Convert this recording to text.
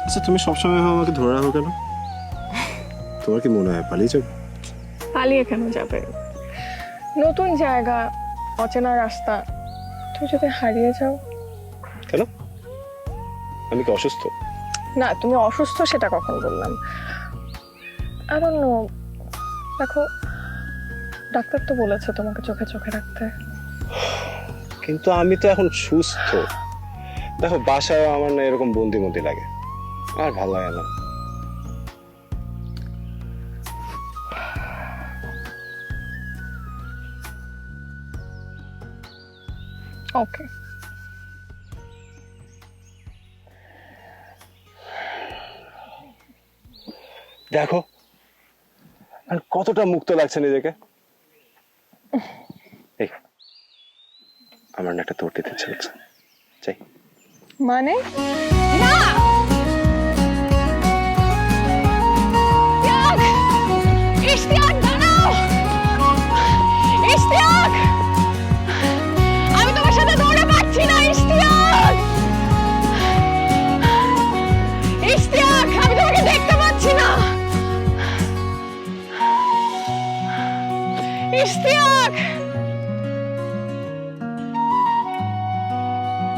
আচ্ছা তুমি সবসময় আমাকে ধরে রাখো কেন? তোমার কি মনে হয় পালিয়ে যাবো? পালিয়ে কেন যাবে? নতুন জায়গা, অচেনা রাস্তা, তুমি যদি হারিয়ে যাও। কেন? আমি কি অসুস্থ? না, তুমি অসুস্থ সেটা কখন বললাম? I don't know, দেখো ডাক্তার তো বলেছে তোমাকে চোখে চোখে রাখতে। কিন্তু আমি তো এখন সুস্থ। দেখো বাসায় আমার না এরকম বন্দি মন্দি লাগে, আর ভালো লাগে না। ওকে, দেখো আর কতটা মুক্ত লাগছে নিজেকে। এই আমার না একটা তোর দিতে ইচ্ছে করছে, চাই। মানে না, ইশতিয়াক! ইশতিয়াক, দাঁড়াও! ইশতিয়াক! আমি তোমার সাথে দৌড়ে পাচ্ছি না, ইশতিয়াক! ইশতিয়াক, আমি তোমাকে দেখতে পাচ্ছি না। ইশতিয়াক!